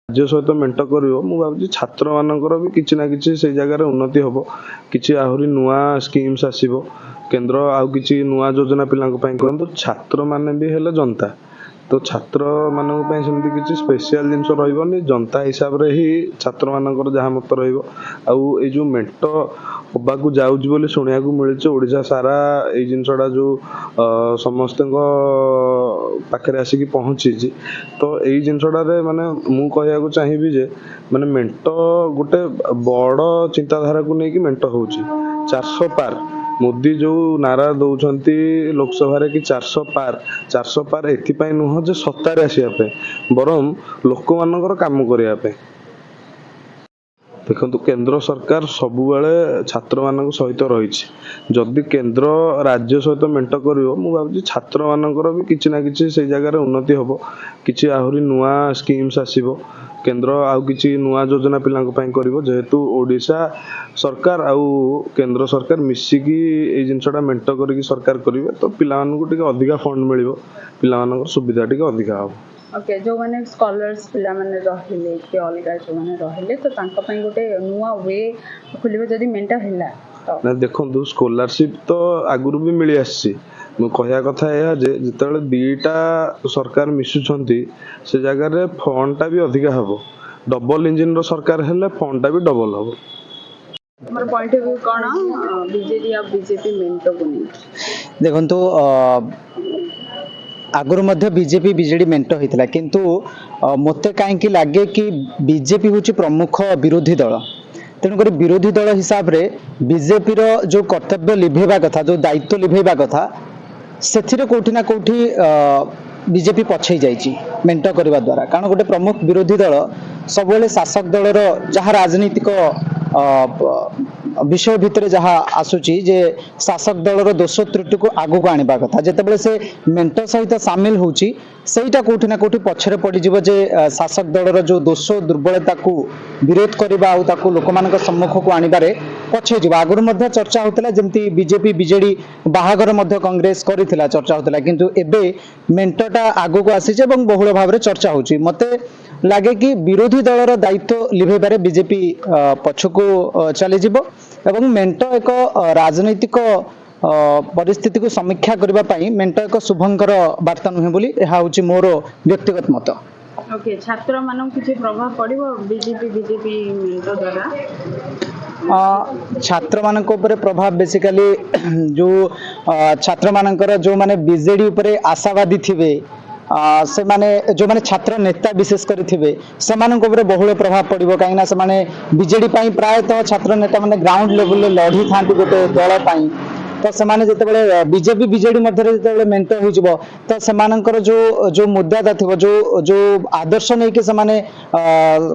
राज्य सहित मेंट कर भावी छात्र मानकर भी किसी ना कि से जगार उन्नति हम कि आहरी नुआ स्कीम्स आसो केन्द्र आउ कि नुआ योजना पिला करते छात्र मैंने भी हेले जनता तो छात्र मानी सेमती किसी स्पेशल जिनस रही जनता हिसाब से ही छात्र मानकर जहाँ मत रो मेंट होबाक जाऊँगी शुणा मिली ओडिशा सारा ये जिनसटा जो समस्त पाखे आसिक पहुँची तो यही जिनसटारे माने मु कहया चाहिए जे माने मेंट गोटे बड़ चिंताधारा को लेकिन मेंट हो 400 पार मोदी जो नारा दौरान लोकसभा कि 400 पार एपाई नुह जे सत्तार आसवाई बरम लोक मानकर काम करने देखो केंद्र सरकार सबुबले छात्र मान सहित रही जदि केंद्र राज्य सहित मेंट कर भावी छात्र मानकर भी किसी ना कि से जगार उन्नति हम कि आहरी नुआ स्कीम्स आसो केन्द्र आउ कि नुआ योजना पिला जेहेतु ओडिशा सरकार आउ केंद्र सरकार मिसिकी ये जिनसटा मेंट कर सरकार करेंगे तो पिला अधिका फंड मिल पिला सुविधा टी अधिका हम ओके जो मैंने स्कॉलर्स पिला माने रहिले कि अलगा जो माने रहिले तो तांका पई गोटे नुआ वे खुलिबे जदी मेंटा हिला तो ना देखो स्कॉलरशिप तो आगुरु भी मिली आसी मु कहया कथा या जे जितले दीटा सरकार मिसुछंती से जगह रे फंडटा भी अधिका हबो डबल इंजिन रो सरकार हेले फंडटा भी डबल हबो हमर point of view cone BJD या बीजेपी मेंटो कोनी देखंतु आगुरी मध्य बीजेपी बीजेडी मेंट होता किंतु मते कहीं लगे कि बीजेपी हूँ प्रमुख विरोधी दल तेणुक विरोधी दल हिसाब से बीजेपी जो कर्तव्य लिभेवा कथा जो दायित्व लिभेवा कथा से कौटी ना कौटी बीजेपी पछई जाइए मेंट करने द्वारा कारण गोटे प्रमुख विरोधी दल सब शासक दलर जहाँ राजनीतिक विषय भितर जहाँ आसूची जे शासक दलर दोष त्रुटि को आगू को आनिबा कथा जेतेबेले से मेंट सहित सामिल होउची सेटा कोठी ना कोठी पछरे पड़ी जिवो जे शासक दलर जो दोष दुर्बलता को विरोध करबा आ ताको लोकमानक सम्मुख को आनिबारे पछे जिवो आगुर मध्य चर्चा होतला जेमती बीजेपी बीजेडी बाहागर मध्य कांग्रेस करिथिला चर्चा होतला किंतु एबे मेंटटा आगू को आसीचे एवं बहुल भाव रे चर्चा होउची मते लगे कि विरोधी दलर दायित्व लिभेबारे बीजेपी पछको चली जिवो एवं मेंट एक राजनैतिक परिस्थिति को समीक्षा करबा पई मेंट एक शुभंकर वार्ता नुहे बोली एहा होची मोर व्यक्तिगत मत ओके छात्र मानन किछि प्रभाव पड़िबो बीजेपी मेंट द्वारा छात्र मानक ऊपर प्रभाव बेसिकली जो छात्र मानकर जो माने बीजेडी ऊपर आशावादी थिबे से माने जो माने छात्र नेता विशेष करी थिबे से मानक ऊपर बहुल प्रभाव पड़िबो काईना से माने बीजेडी पई प्रायतः छात्र नेता माने ग्राउंड लेवल ले लढी थांती गोटे दल पई तो से जिते बीजेपी बीजेडी मध्य जिते मेंट हो तो से जो जो मुद्दा थी जो जो आदर्श नहीं कि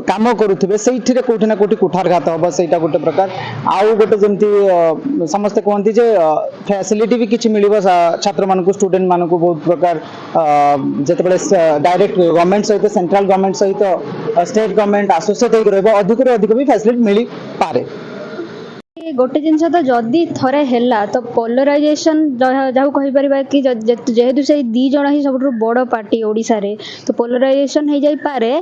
काम करुवे से कौटी ना कौटी कुठारघात हम से गोटे प्रकार आउ गोटे जमी समस्ते कहते जे फैसिलिटी भी किसी मिल छात्र मान स्टूडेंट मान बहुत प्रकार जिते डायरेक्ट गवर्नमेंट सहित सेंट्रल गवर्नमेंट सहित स्टेट गवर्नमेंट आसोसिएट होकर अधिक अधिक भी फैसिलिटी मिल पारे गोटे जिनस तो जदि थरे हैला तो पोलराइजेशन जहाँ कहीपर कि जेहेतु से दी जन ही सब बड़ पार्टी ओडिशा रे तो पोलराइजेशन हो जाई पारे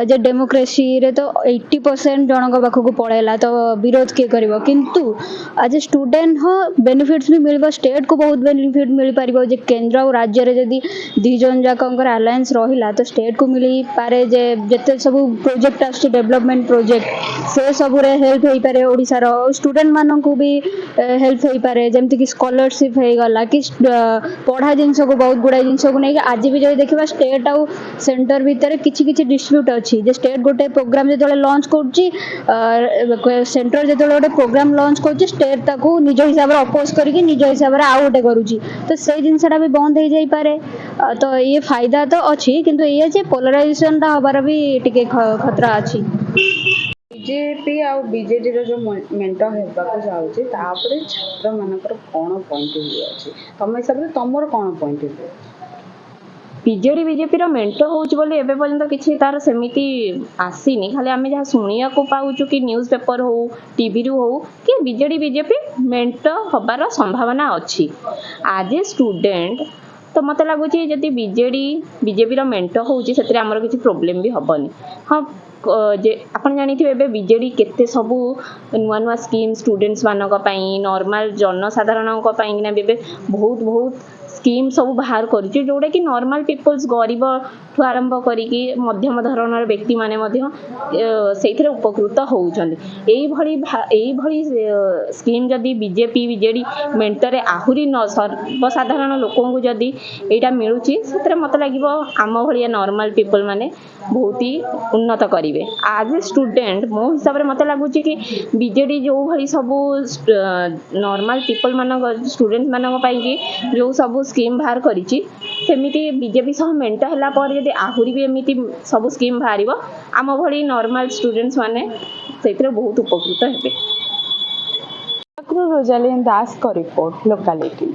जे डेमोक्रेसी रे तो 80% जनक पाखक पड़ेला तो विरोध किए करिवो किंतु आज स्टूडेंट हो बेनिफिट्स भी मिलबो स्टेट को बहुत बेनिफिट मिल पारिबो जे केंद्र और राज्य रे जदि दी जन जाकंकर अलायंस रहिला तो स्टेट को मिली पारे जे जते सब प्रोजेक्ट आछ डेवलपमेंट प्रोजेक्ट से सब रे हेल्प होई पारे ओडिशा रो स्टूडेंट मानक भी हेल्प हो पारे जमती कि स्कॉलरशिप हो गला कि पढ़ा जिनस को बहुत गुड़ा जिनस को नहीं आज भी जो देखा स्टेट आउ सेंटर भितर किछि किछि डिस्प्यूट अच्छी जे स्टेट गोटे प्रोग्राम जो लॉन्च कर सेंटर जो गोटे प्रोग्राम लॉन्च कर स्टेट ताकू निज हिसाब से अपोज करके निज हिसाब से आउ गोटे करुच्ची तो से जिनसा भी बंद हो जाई पारे तो ये फायदा तो अच्छी किंतु ये जे पोलराइजेशन टा हबार भी टिके खतरा अच्छी बीजेपी आ बीजेडी जो मेंट होगा जाऊँगी छात्र मानकर कौन पॉइंट ऑफ व्यू अच्छी तुम हिसाब से तुम कौन point of view BJD BJP मेंट होपर्यंत किसी तार सेमती आसीनी खाली आम जहाँ शुणा पाचु कि न्यूज पेपर हो टीवी रू हो कि बीजेडी बीजेपी मेंट हबार संभावना अच्छी आज ए स्टूडेंट ତ ମୋତେ ଲାଗୁଛି ଯଦି ବିଜେପିର ମେଣ୍ଟ ହେଉଛି ସେଥିରେ ଆମର କିଛି ପ୍ରୋବ୍ଲେମ୍ ବି ହେବନି। ହଁ ଯେ ଆପଣ ଜାଣିଥିବେ ଏବେ ବିଜେଡ଼ି କେତେ ସବୁ ନୂଆ ନୂଆ ସ୍କିମ୍ ଷ୍ଟୁଡେଣ୍ଟସ୍ ମାନଙ୍କ ପାଇଁ ନର୍ମାଲ ଜନସାଧାରଣଙ୍କ ପାଇଁକିନା ଏବେ ବହୁତ ସ୍କିମ୍ ସବୁ ବାହାର କରୁଛି ଯେଉଁଟାକି ନର୍ମାଲ ପିପଲ୍ସ ଗରିବଠୁ ଆରମ୍ଭ କରିକି ମଧ୍ୟମ ଧରଣର ବ୍ୟକ୍ତିମାନେ ମଧ୍ୟ ସେଇଥିରେ ଉପକୃତ ହେଉଛନ୍ତି। ଏଇଭଳି ସ୍କିମ୍ ଯଦି ବିଜେଡ଼ି ମେଣ୍ଟରେ ଆହୁରି ସର୍ବସାଧାରଣ ଲୋକଙ୍କୁ ଯଦି ଏଇଟା ମିଳୁଛି ସେଥିରେ ମୋତେ ଲାଗିବ ଆମ ଭଳିଆ ନର୍ମାଲ ପିପଲ୍ ମାନେ ବହୁତ ହି ଉନ୍ନତ କରିବେ। ଆଜ୍ ଏ ଷ୍ଟୁଡେଣ୍ଟ ମୋ ହିସାବରେ ମୋତେ ଲାଗୁଛି କି ବିଜେଡ଼ି ଯେଉଁଭଳି ସବୁ ନର୍ମାଲ ପିପଲ୍ ମାନଙ୍କ ଷ୍ଟୁଡେଣ୍ଟ ମାନଙ୍କ ପାଇଁକି ଯେଉଁ ସବୁ ସ୍କିମ୍ ବାହାର କରିଛି ସେମିତି ବିଜେପି ସହ ମେଣ୍ଟ ହେଲା ପରେ ଯଦି ଆହୁରି ବି ଏମିତି ସବୁ ସ୍କିମ୍ ବାହାରିବ ଆମ ଭଳି ନର୍ମାଲ ଷ୍ଟୁଡେଣ୍ଟସ୍ ମାନେ ସେଇଥିରେ ବହୁତ ଉପକୃତ ହେବେ। ରୋଜାଲିନ୍ ଦାସଙ୍କ ରିପୋର୍ଟ ଲୋକାଲିଟି।